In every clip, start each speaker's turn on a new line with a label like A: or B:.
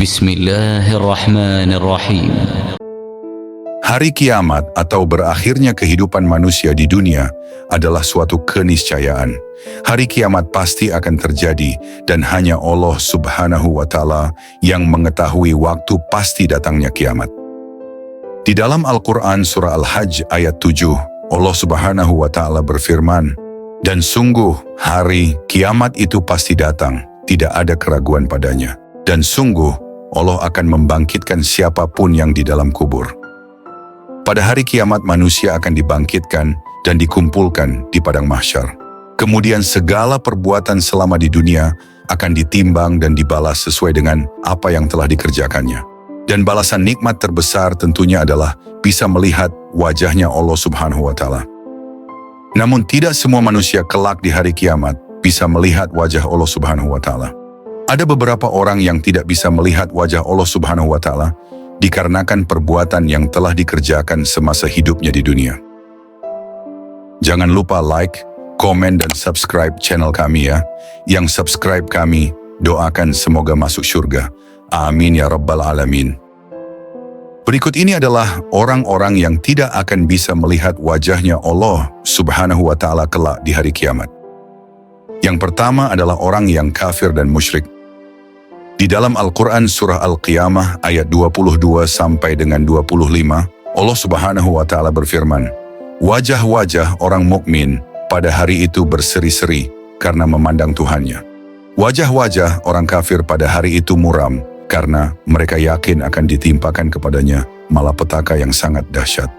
A: Bismillahirrahmanirrahim.
B: Hari kiamat atau berakhirnya kehidupan manusia di dunia adalah suatu keniscayaan. Hari kiamat pasti akan terjadi dan hanya Allah Subhanahu wa Ta'ala yang mengetahui waktu pasti datangnya kiamat. Di dalam Al-Quran surah Al-Hajj ayat 7, Allah Subhanahu wa Ta'ala berfirman, "Dan sungguh hari kiamat itu pasti datang, tidak ada keraguan padanya. Dan sungguh Allah akan membangkitkan siapapun yang di dalam kubur." Pada hari kiamat manusia akan dibangkitkan dan dikumpulkan di padang mahsyar. Kemudian segala perbuatan selama di dunia akan ditimbang dan dibalas sesuai dengan apa yang telah dikerjakannya. Dan balasan nikmat terbesar tentunya adalah bisa melihat wajahnya Allah Subhanahu wa Ta'ala. Namun tidak semua manusia kelak di hari kiamat bisa melihat wajah Allah Subhanahu wa Ta'ala. Ada beberapa orang yang tidak bisa melihat wajah Allah Subhanahu wa Ta'ala dikarenakan perbuatan yang telah dikerjakan semasa hidupnya di dunia. Jangan lupa like, komen, dan subscribe channel kami ya. Yang subscribe kami, doakan semoga masuk surga. Amin ya Rabbal Alamin. Berikut ini adalah orang-orang yang tidak akan bisa melihat wajahnya Allah Subhanahu wa Ta'ala kelak di hari kiamat. Yang pertama adalah orang yang kafir dan musyrik. Di dalam Al-Quran surah Al-Qiyamah ayat 22 sampai dengan 25, Allah Subhanahu wa Ta'ala berfirman, "Wajah-wajah orang mukmin pada hari itu berseri-seri karena memandang Tuhannya. Wajah-wajah orang kafir pada hari itu muram karena mereka yakin akan ditimpakan kepadanya malapetaka yang sangat dahsyat."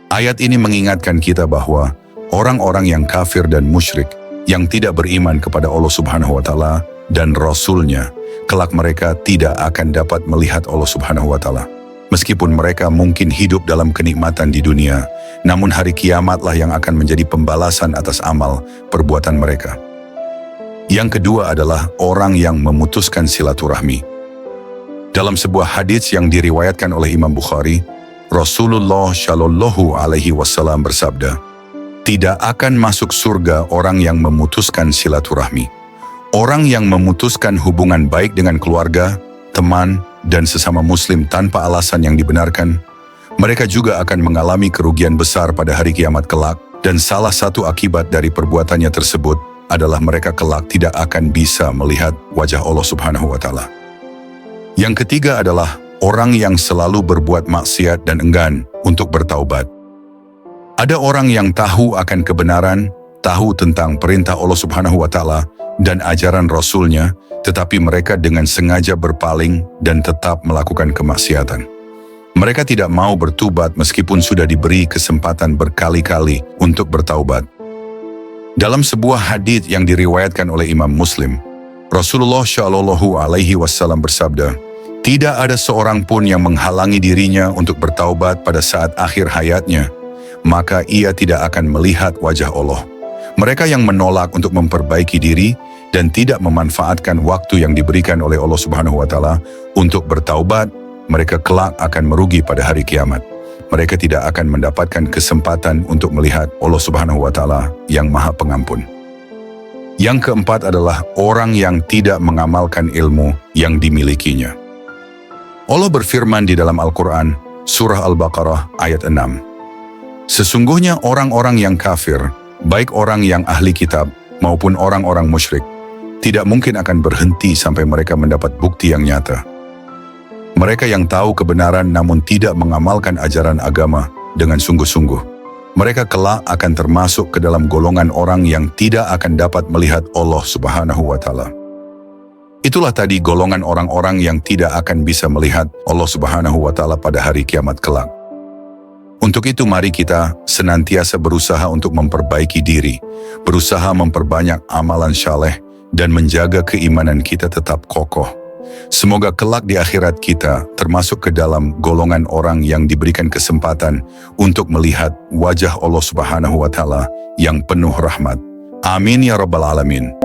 B: Ayat ini mengingatkan kita bahwa orang-orang yang kafir dan musyrik yang tidak beriman kepada Allah Subhanahu wa Ta'ala dan Rasul-Nya, kelak mereka tidak akan dapat melihat Allah Subhanahu wa Ta'ala. Meskipun mereka mungkin hidup dalam kenikmatan di dunia, namun hari kiamatlah yang akan menjadi pembalasan atas amal perbuatan mereka. Yang kedua adalah orang yang memutuskan silaturahmi. Dalam sebuah hadits yang diriwayatkan oleh Imam Bukhari, Rasulullah Shallallahu Alaihi Wasallam bersabda, "Tidak akan masuk surga orang yang memutuskan silaturahmi." Orang yang memutuskan hubungan baik dengan keluarga, teman, dan sesama muslim tanpa alasan yang dibenarkan, mereka juga akan mengalami kerugian besar pada hari kiamat kelak, dan salah satu akibat dari perbuatannya tersebut adalah mereka kelak tidak akan bisa melihat wajah Allah Subhanahu wa Ta'ala. Yang ketiga adalah orang yang selalu berbuat maksiat dan enggan untuk bertaubat. Ada orang yang tahu akan kebenaran, tahu tentang perintah Allah Subhanahu wa Ta'ala dan ajaran Rasul-Nya, tetapi mereka dengan sengaja berpaling dan tetap melakukan kemaksiatan. Mereka tidak mau bertobat meskipun sudah diberi kesempatan berkali-kali untuk bertaubat. Dalam sebuah hadits yang diriwayatkan oleh Imam Muslim, Rasulullah Shallallahu Alaihi Wasallam bersabda, "Tidak ada seorang pun yang menghalangi dirinya untuk bertaubat pada saat akhir hayatnya, maka ia tidak akan melihat wajah Allah." Mereka yang menolak untuk memperbaiki diri dan tidak memanfaatkan waktu yang diberikan oleh Allah Subhanahu wa Ta'ala untuk bertaubat, mereka kelak akan merugi pada hari kiamat. Mereka tidak akan mendapatkan kesempatan untuk melihat Allah Subhanahu wa Ta'ala yang Maha Pengampun. Yang keempat adalah orang yang tidak mengamalkan ilmu yang dimilikinya. Allah berfirman di dalam Al-Quran, surah Al-Baqarah ayat 6, "Sesungguhnya orang-orang yang kafir, baik orang yang ahli kitab maupun orang-orang musyrik, tidak mungkin akan berhenti sampai mereka mendapat bukti yang nyata. Mereka yang tahu kebenaran namun tidak mengamalkan ajaran agama dengan sungguh-sungguh, mereka kelak akan termasuk ke dalam golongan orang yang tidak akan dapat melihat Allah Subhanahu wa Ta'ala." Itulah tadi golongan orang-orang yang tidak akan bisa melihat Allah Subhanahu wa Ta'ala pada hari kiamat kelak. Untuk itu mari kita senantiasa berusaha untuk memperbaiki diri, berusaha memperbanyak amalan saleh, dan menjaga keimanan kita tetap kokoh. Semoga kelak di akhirat kita termasuk ke dalam golongan orang yang diberikan kesempatan untuk melihat wajah Allah Subhanahu wa Ta'ala yang penuh rahmat. Amin ya Rabbal Alamin.